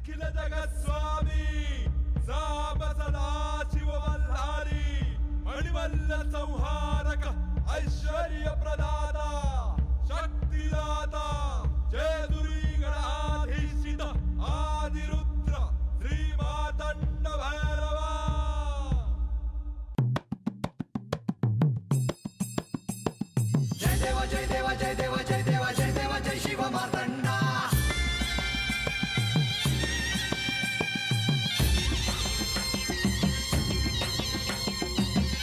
अखिल जगस्वामी साप सदा शिव मल्हारी मणिमल्ल संहारक ऐश्वर्य प्रदाता शक्तिदाता जय दुरी गणाधीशित आदिरुद्र श्री मातंड भैरवा। जय देव जय देव जय देव जय देव जय देव जय शिव मातंडा।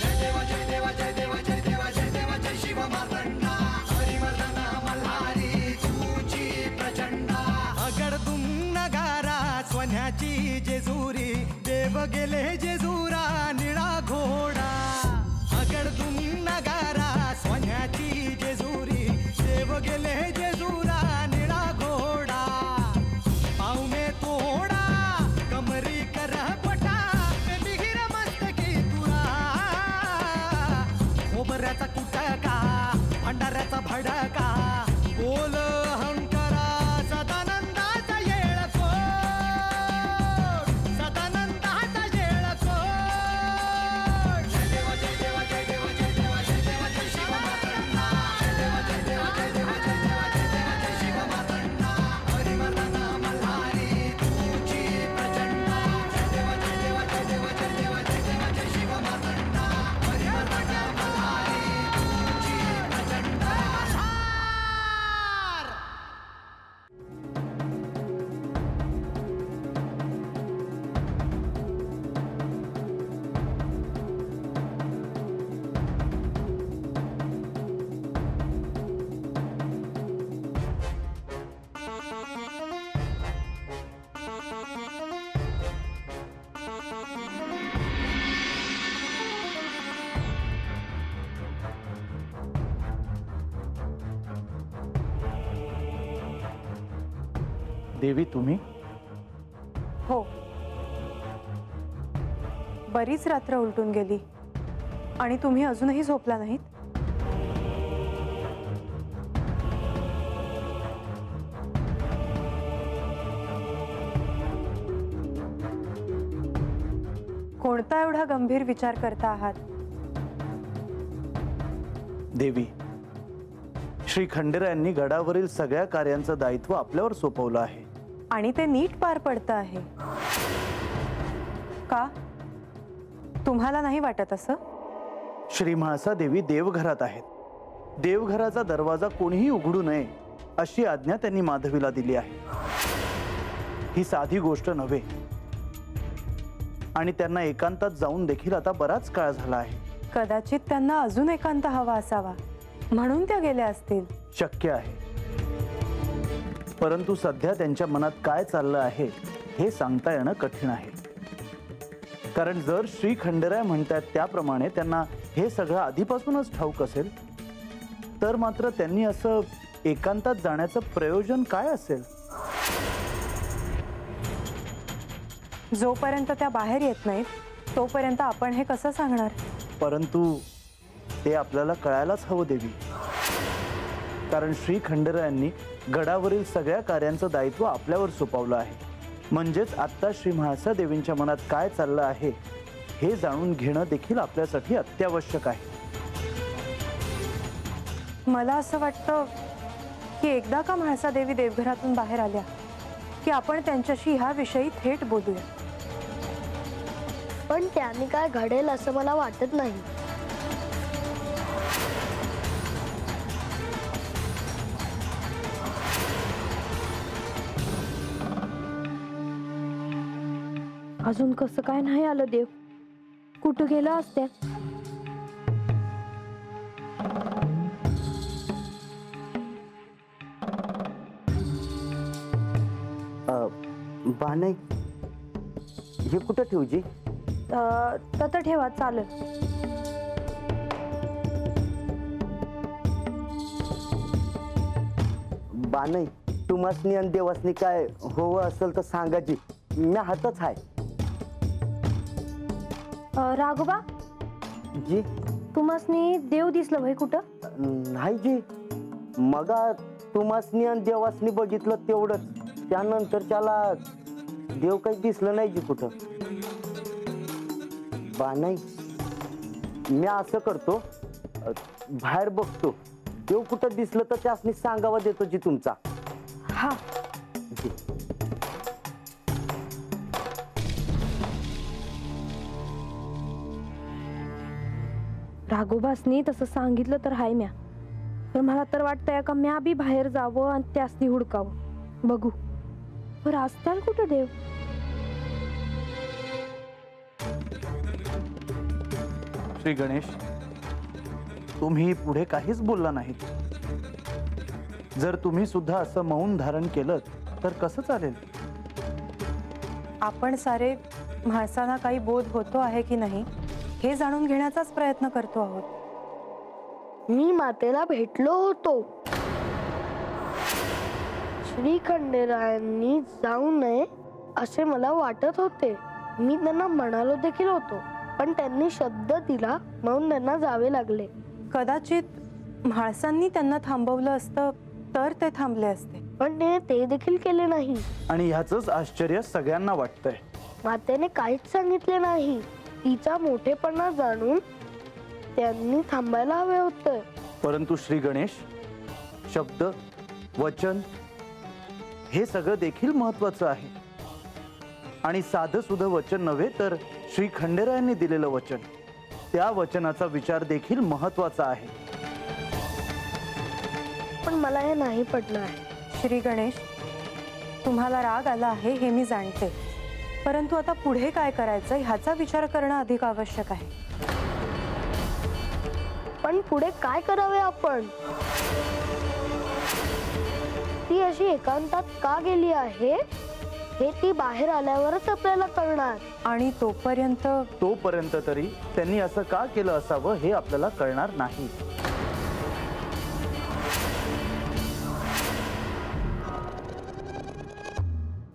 जय देव जय देव जय देव जय देव जय देव जय शिव मातंडा। हरिवर्धन मल्हारी तुझी प्रचंडा। अगडदुम नगारा सोन्याची जेजुरी देव गेले जेजुरा निळा घोडा। अगडदुम नगारा सोन्याची जेजुरी देव गेले जेजुरा निळा घोडा। पावमे तोडा कमरी कर पटा मिहिर मस्तकी तुरा। खोबऱ्याचा कुटका भंडाऱ्याचा भडका बोल हंकारा सदानंदाचा येळकोट सदानंदाचा येळकोट। जय देव जय देव जय देव जय देव जय देव जय शिव मातंडा। जय देव जय देव जय देव जय देव जय देव जय शिव मातंडा। हरिवर्धन मल्हारी तुझी प्रचंडा। जय देव जय देव जय देव जय देव जय देव जय शिव मातंडा। हरिवर्धन मल्हारी तुझी प्रचंडा। देवी तुम्ही? हो, बरीच रात्र उलटून गेली आणि तुम्ही अजूनही झोपला नाहीत? कोणता एवढा गंभीर विचार करता आहात? देवी, श्री खंडेरायांनी गडावरील सगळ्या कार्यांचं दायित्व आपल्यावर सोपवलं आहे आणि ते नीट पार पडतं आहे का? तुम्हाला नाही वाटत असं? श्री म्हाळसा देवी देवघरात आहेत. देवघराचा दरवाजा कोणीही उघडू नये अशी आज्ञा त्यांनी माधवीला दिली आहे. ही साधी गोष्ट नव्हे आणि त्यांना एकांतात जाऊन देखील आता बराच काळ झाला आहे. कदाचित त्यांना अजून एकांत हवा असावा म्हणून त्या गेल्या असतील. शक्य आहे, परंतु सध्या त्यांच्या मनात काय चाललं आहे हे सांगता येणं कठीण आहे. कारण जर श्री खंडेराय म्हणतात त्याप्रमाणे त्यांना हे सगळं आधीपासूनच ठाऊक असेल तर मात्र त्यांनी असं एकांतात जाण्याचं प्रयोजन काय असेल? जोपर्यंत त्या बाहेर येत नाहीत तोपर्यंत आपण हे कसं सांगणार? परंतु ते आपल्याला कळायलाच हवं देवी, कारण श्री खंडेरायांनी गडावरील सगळ्या कार्यांचं दायित्व आपल्यावर सोपवलं आहे. म्हणजेच आता श्री म्हाळसा देवींच्या मनात काय चाललं आहे हे जाणून घेणं देखील आपल्यासाठी अत्यावश्यक आहे. मला असं वाटतं की एकदा का म्हाळसा देवी देवघरातून बाहेर आल्या की आपण त्यांच्याशी ह्या विषयी थेट बोलूया. पण त्याने काय घडेल असं मला वाटत नाही. अजून कसं काय नाही आलं देव? कुठं गेला असत्या? बानाई हे कुठं ठेवजी? तत ठेवा चालेल. बानाई तुम्हासनी आणि देवासनी काय हवं असेल तर सांगा जी, मी हातच आहे. राघोबा जी तुम्हासनी देव दिसलं भाई कुठं? नाही जी, मगा तुम्हासनी आणि देवासनी बघितलं तेवढंच, त्यानंतर त्याला देव काही दिसलं नाही जी कुठं. बा नाही, मी असं करतो, बाहेर बघतो, देव कुठं दिसलं तर त्यासनी सांगावा देतो जी तुमचा. हा. जी. राघोबासनी तसं सांगितलं तर हाय म्या, तर मला तर वाटतंय का म्या बी बाहेर जावं आणि त्यासनी हुडकावं. बघू पर असताल कुठं देव. श्री गणेश, तुम्ही पुढे काहीच बोलला नाहीत. जर तुम्ही सुद्धा असं मौन धारण केलं तर कसं चालेल. आपण सारे म्हाळसांना काही बोध होतो आहे की नाही हे जाणून घेण्याचाच प्रयत्न करतो आहोत. मी मातेला भेटलो होतो. श्री खंडेरायांनी जाऊ नये असे मला वाटत होते. मी त्यांना म्हणालो देखील होतो, पण त्यांनी शब्द दिला म्हणून त्यांना जावे लागले. कदाचित म्हाळसांनी त्यांना थांबवलं असतं तर ते थांबले असते, पण ते देखील केले नाही. आणि ह्याचंच आश्चर्य सगळ्यांना वाटतंय. मातेने काहीच सांगितले नाही. तिचा मोठेपणा जाणून त्यांनी थांबायला हवे होते. परंतु श्री गणेश, शब्द, वचन हे सगळं देखील महत्वाचं आहे. आणि साधं सुद्धा वचन नव्हे तर श्री खंडेरायांनी दिलेलं वचन, त्या वचनाचा विचार देखील महत्वाचा आहे. पण मला हे नाही पटलं आहे. श्री गणेश, तुम्हाला राग आला आहे हे मी जाणते, परंतु आता पुढे काय करायचं ह्याचा विचार करणं अधिक आवश्यक आहे. पण पुढे काय करावे आपण. ती अशी एकांतात का गेली आहे हे ती बाहेर आल्यावरच आपल्याला कळणार. आणि तोपर्यंत तरी त्यांनी असं का केलं असावं हे आपल्याला कळणार नाही.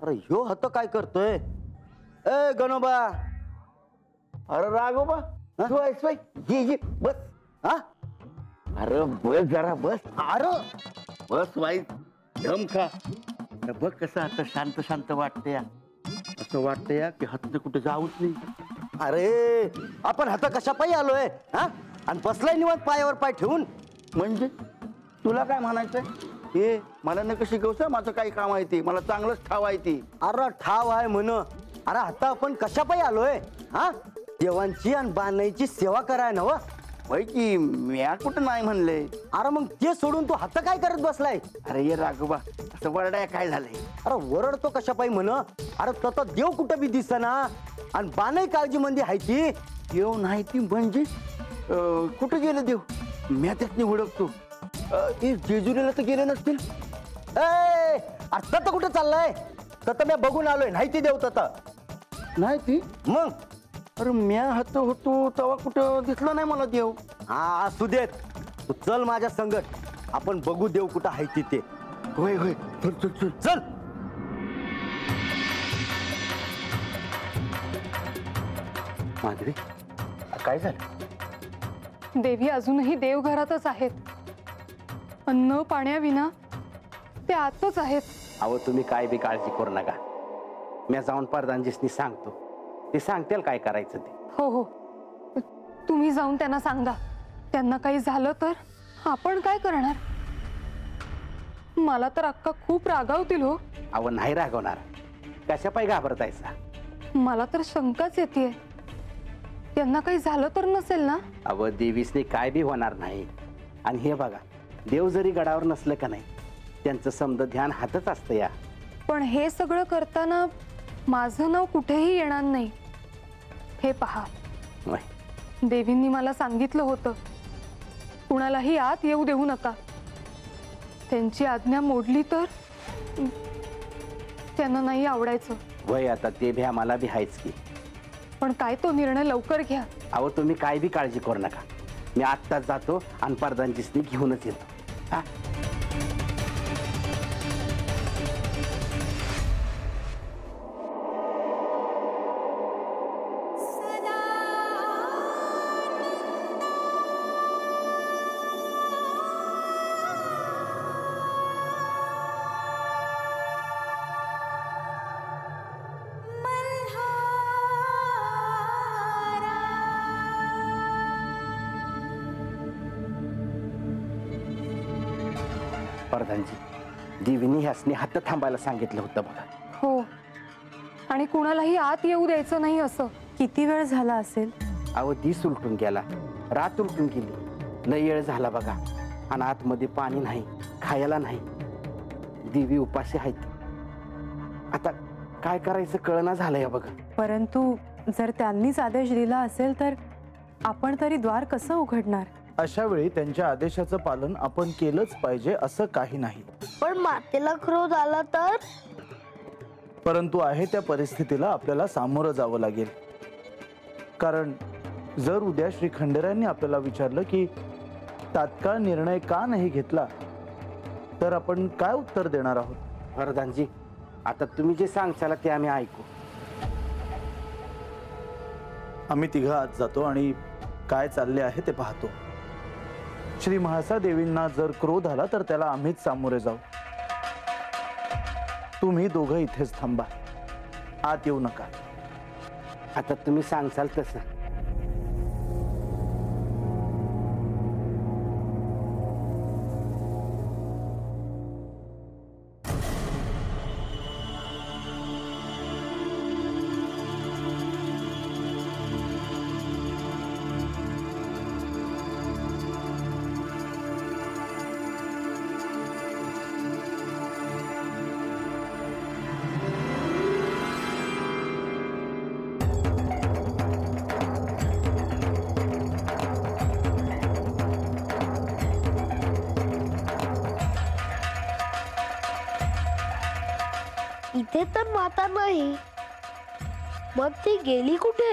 अरे ह्यो हत्त काय करतोय. ए गणोबा. अरे राघोबा, तू आहेस बाई. ये बस. हा, अरे बस जरा बस. अरे बस बाई, दम खा. अरे बघ कसं आता शांत शांत वाटतंय. असं वाटतंय की हात कुठे जाऊच नाही. अरे आपण हात कशा पायी आलोय. हा, आणि बसलाय निवांत पायावर पाय ठेवून. म्हणजे तुला काय म्हणायचंय. हे मला नका शिकवसा, माझं काही काम आहे ते. मला चांगलंच ठाव आहे ते. अरे ठाव आहे म्हण. अरे आता आपण कशा पायी आलोय. हा, देवांची आणि बाणाईची सेवा कराय ना. होय की, म्या कुठं नाही म्हणले. अरे मग ते सोडून तू हात काय करत बसलाय. अरे ये राघोबा, असं वरडाय काय झालंय. अरे वरडतो कशा पायी म्हण. अरे तसा देव कुठं बी दिसना आणि बाणाई काळजी मंदी आहे ती. देव नाही ती म्हणजे कुठं गेलं देव. म्या त्यातनी हुडकतो. ते जेजुरीला तर गेले नसतील. आता कुठं चाललाय. तत मी बघून आलोय. नाही ती देव तत नाही ती. मग अरे म्या हात होतो तेव्हा कुठं दिसलं नाही मला देव. हा असू देत, तू चल माझ्या संगत. आपण बघू देव कुठं आहे तिथे. होय होय, चल चल चल चल. माधवी, काय झालं. देवी अजूनही देवघरातच आहेत. अन्न पाण्याविना ते आतच आहेत. अहो तुम्ही काय बी काळजी करू नका. मी जाऊन प्रधानजीसनी सांगतो, ते सांगतील काय करायचं ते. हो हो, तुम्ही जाऊन त्यांना सांगा. त्यांना काही झालं तर आपण काय करणार. मला तर अक्का खूप रागावतील हो. अहो नाही रागवणार, कशा पाय घाबरतायचा. मला तर शंकाच येते. त्यांना काही झालं तर नसेल ना. अहो देवीसनी काय बी होणार नाही. आणि हे बघा, देव जरी गडावर नसलं का नाही, त्यांचं समद ध्यान हातच असतं या. पण हे सगळं करताना माझं नाव कुठेही येणार नाही. हे पहा, देवींनी मला सांगितलं होतं कुणालाही आत येऊ देऊ नका. त्यांची आज्ञा मोडली तर त्यांना नाही आवडायचं. वय आता ते भ्या मला बी हायच की. पण काय तो निर्णय लवकर घ्या. अहो तुम्ही काय बी काळजी करू नका. मी आत्ताच जातो आणि प्रधानजीसनी घेऊनच येतो. हा, प्रधानजी, देवीने ह्यासनी हात थांबायला सांगितलं होतं बघा. हो, आणि कुणालाही आत येऊ द्यायचं नाही असं. किती वेळ झाला असेल? अहो दिस उलटून गेला, रात उलटून गेली, लय वेळ झाला बघा. आणि आतमध्ये पाणी नाही, खायला नाही. देवी उपाशी आहेत. आता काय करायचं कळना झालंय बघा. परंतु जर त्यांनीच आदेश दिला असेल तर आपण तरी द्वार कसं उघडणार? अशा वेळी त्यांच्या आदेशाचं पालन आपण केलंच पाहिजे असं काही नाही. पण मातेला क्रोध आला तर? परंतु आहे त्या परिस्थितीला आपल्याला सामोरं जावं लागेल. कारण जर उद्या श्री खंडेरायांनी आपल्याला विचारलं की तात्काळ निर्णय का नाही घेतला, तर आपण काय उत्तर देणार आहोत? प्रधानजी, आता तुम्ही जे सांगशाल ते आम्ही ऐकू. आम्ही तिघं आत जातो आणि काय चालले आहे ते पाहतो. श्री म्हाळसा देवींना जर क्रोध आला तर त्याला आम्हीच सामोरे जाऊ. तुम्ही दोघं इथेच थांबा, आत येऊ नका. आता तुम्ही सांगशाल तसं. इथे तर माता नाही, मग ती गेली कुठे?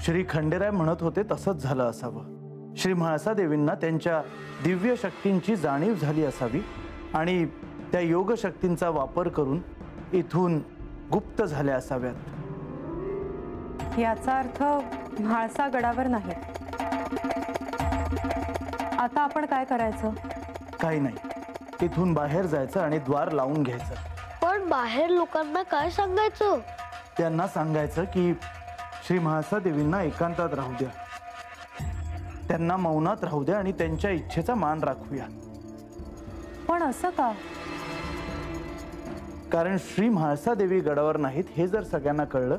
श्री खंडेराय म्हणत होते तसंच झालं असावं. श्री म्हाळसा देवींना त्यांच्या दिव्य शक्तींची जाणीव झाली असावी आणि त्या योग शक्तींचा वापर करून इथून गुप्त झाल्या असाव्यात. याचा अर्थ म्हाळसा गडावर नाही. आता आपण काय करायचं? काही नाही, इथून बाहेर जायचं आणि द्वार लावून घ्यायचं. पण बाहेर लोकांना काय सांगायचं? त्यांना सांगायचं की श्री म्हाळसा देवींना एकांतात राहू द्या, त्यांना मौनात राहू द्या आणि त्यांच्या इच्छेचा मान राखूया. पण असं का? कारण श्री म्हाळसा देवी गडावर नाहीत हे जर सगळ्यांना कळलं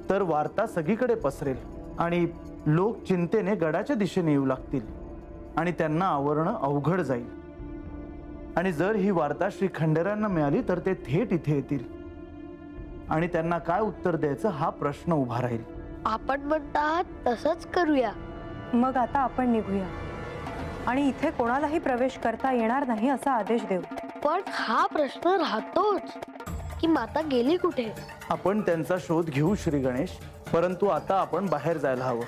तर वार्ता सगळीकडे पसरेल आणि लोक चिंतेने गडाच्या दिशेने येऊ लागतील आणि त्यांना आवरणं अवघड जाईल. आणि जर ही वार्ता श्री खंडेरायांना मिळाली तर ते थेट इथे येतील आणि त्यांना काय उत्तर द्यायचं हा प्रश्न उभा राहील. आपण म्हणतात तसंच करूया. मग आता आपण निघूया आणि इथे कोणालाही प्रवेश करता येणार नाही असा आदेश देऊ. पण हा प्रश्न राहतोच की माता गेली कुठे? आपण त्यांचा शोध घेऊ श्री गणेश, परंतु आता आपण बाहेर जायला हवं,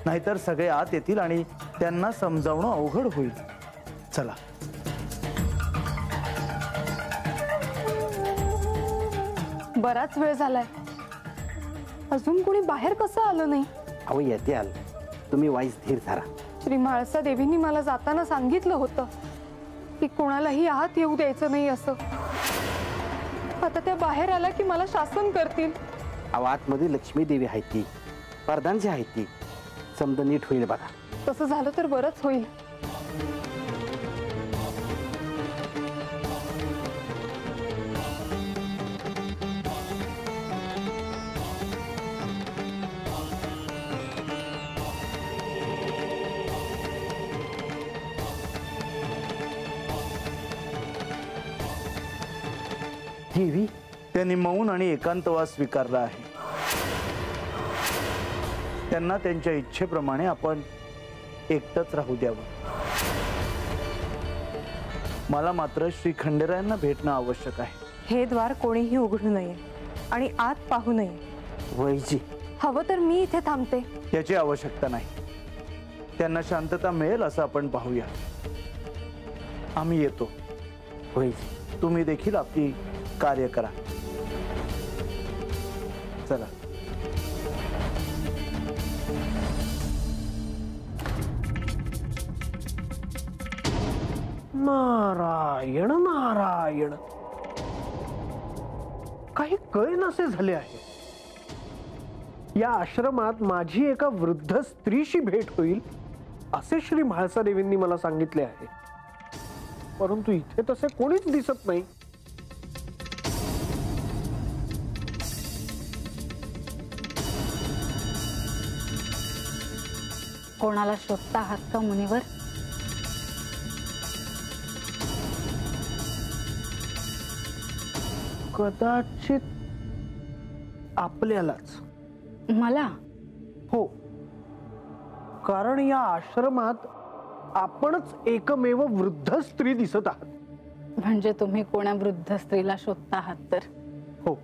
नाहीतर सगळे आत येतील आणि त्यांना समजावणं अवघड होईल. चला. बराच वेळ झालाय, अजून कोणी बाहेर कसं आलं नाही? अहो येते आल, तुम्ही वाईस धीर धरा. श्री म्हाळसा देवींनी मला जाताना सांगितलं होतं की कोणालाही आत येऊ द्यायचं नाही असं. आता त्या बाहेर आला की मला शासन करतील. अहो आतमध्ये लक्ष्मी देवी आहे ती, प्रधानजी आहे ती, समजा नीट होईल बघा. तसं झालं तर बरंच होईल. देवी त्यांनी मौन आणि एकांतवास स्वीकारला आहे. त्यांना त्यांच्या इच्छेप्रमाणे आपण एकटंच राहू द्यावं. मला मात्र श्री खंडेरायांना भेटणं आवश्यक आहे. हे द्वार कोणीही उघडू नये आणि आत पाहू नये. वैजी, हवं तर मी इथे थांबते. याची आवश्यकता नाही. त्यांना शांतता मिळेल असं आपण पाहूया. आम्ही येतो. वैजी, तुम्ही देखील आपली कार्य करा. चला. नारायण नारायण, काही कळेनासे झाले आहे. या आश्रमात माझी एका वृद्ध स्त्रीशी भेट होईल असे श्री म्हाळसा देवींनी मला सांगितले आहे. परंतु इथे तसे कोणीच दिसत नाही. कोणाला शोधता आहात का मुनिवर? कदाचित आपल्यालाच. मला? हो, कारण या आश्रमात आपणच एकमेव वृद्ध स्त्री दिसत आहात. म्हणजे तुम्ही कोणा वृद्ध स्त्रीला शोधता आहात तर? हो.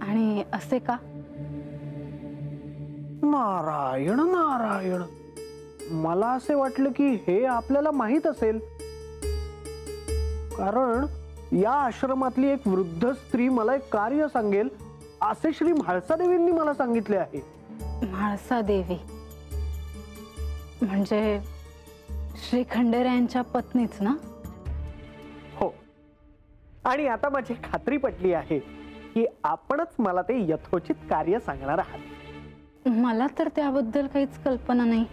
आणि असे का? नारायण नारायण, मला असे वाटलं की हे आपल्याला माहित असेल, कारण या आश्रमातली एक वृद्ध स्त्री मला एक कार्य सांगेल असे श्री म्हाळसा देवींनी मला सांगितले आहे. म्हाळसा देवी म्हणजे श्री खंडेरायांच्या पत्नीच ना? हो, आणि आता माझी खात्री पटली आहे की आपणच मला ते यथोचित कार्य सांगणार आहात. मला तर त्याबद्दल काहीच कल्पना नाही,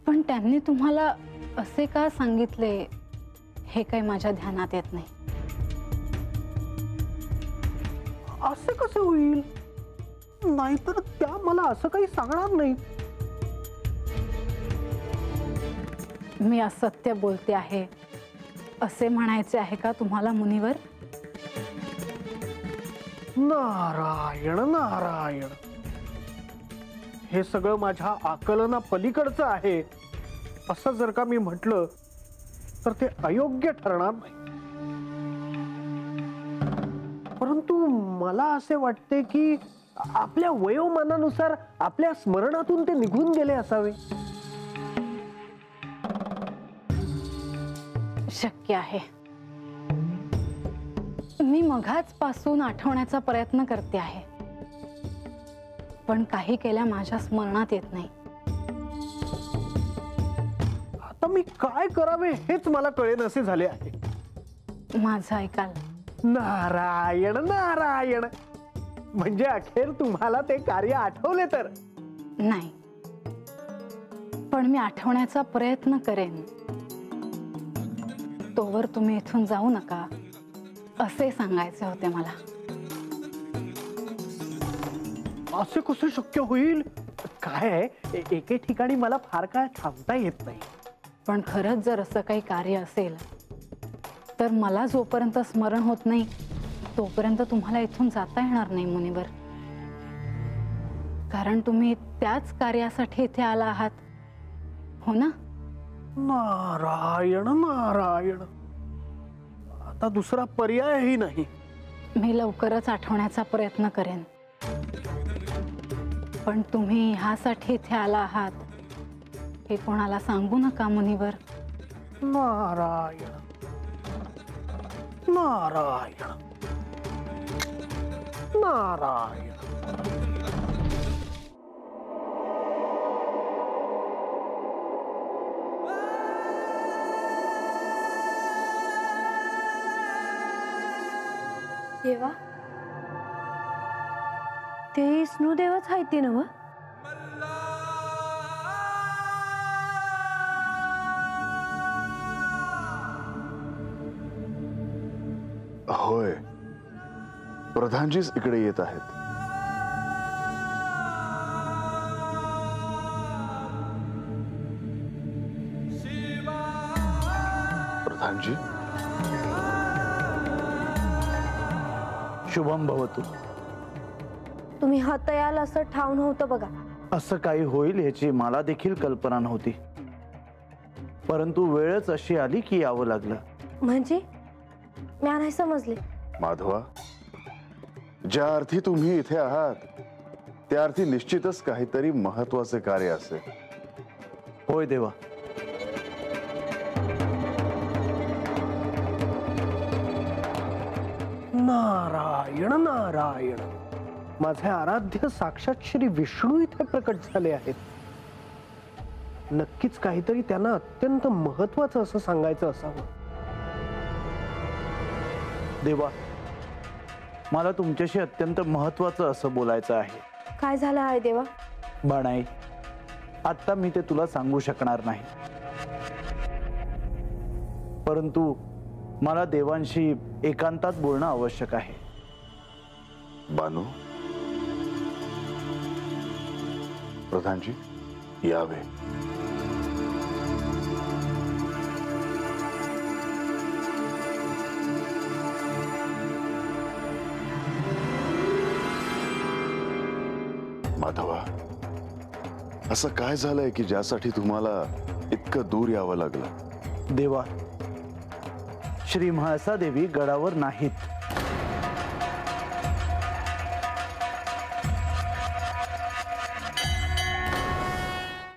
पण त्यांनी तुम्हाला असे का सांगितले हे काही माझ्या ध्यानात येत नाही. असे कसे होईल? नाहीतर त्या मला असं काही सांगणार नाही. मी असत्य बोलते आहे असे म्हणायचे आहे का तुम्हाला मुनिवर? नारायण नारायण, हे सगळं माझ्या आकलना पलीकडचं आहे असं जर का मी म्हटलं तर ते अयोग्य ठरणार नाही. परंतु मला असे वाटते की आपल्या वयोमानानुसार आपल्या स्मरणातून ते निघून गेले असावे. शक्य आहे. मी मघाच पासून आठवण्याचा प्रयत्न करते आहे, पण काही केल्या माझ्या स्मरणात येत नाही. आता मी काय करावे हेच मला कळेनासे झाले आहे. माझं ऐकाल? नारायण नारायण, म्हणजे अखेर तुम्हाला ते कार्य आठवले तर? नाही, पण मी आठवण्याचा प्रयत्न करेन. तोवर तुम्ही इथून जाऊ नका असे सांगायचे होते मला. असे कसे शक्य होईल? काय एके ठिकाणी मला फार काळ थांबता येत नाही. पण खरंच जर असं काही कार्य असेल तर मला जोपर्यंत स्मरण होत नाही तोपर्यंत तुम्हाला इथून जाता येणार नाही मुनिवर. कारण तुम्ही त्याच कार्यासाठी इथे आला आहात, हो ना? नारायण नारायण, आता दुसरा पर्यायही नाही. मी लवकरच आठवण्याचा प्रयत्न करेन, पण तुम्ही ह्यासाठी इथे आला आहात हे कोणाला सांगू नका मुनिवर. नारायण नारायण नारायण. देवा, ते स्नुदेवच आहे ते नव? होय, प्रधानजीच इकडे येत आहेत. प्रधानजी, शुभम भवतु. तुम्ही हात याल असं ठाव नव्हतं बघा. असं काही होईल याची मला देखील कल्पना नव्हती, परंतु वेळच अशी आली की यावं लागलं. म्हणजे मी नाही समजले. माधवा, ज्या अर्थी तुम्ही इथे आहात त्या अर्थी निश्चितच काहीतरी महत्वाचे कार्य असेल. होय देवा. नारायण नारायण, माझे आराध्य साक्षात श्री विष्णू इथे प्रकट झाले आहेत. नक्कीच काहीतरी त्यांना अत्यंत महत्वाचं असं सांगायचं असावं. देवा, मला तुमच्याशी अत्यंत महत्वाचं असं बोलायचं आहे. काय झालं आहे देवा? बाणाई, आता मी ते तुला सांगू शकणार नाही. परंतु मला देवांशी एकांतात बोलणं आवश्यक आहे. बानू, प्रधानजी यावे. माधवा, असं काय झालंय की ज्यासाठी तुम्हाला इतकं दूर यावं लागलं? देवा, श्री म्हाळसा देवी गडावर नाहीत.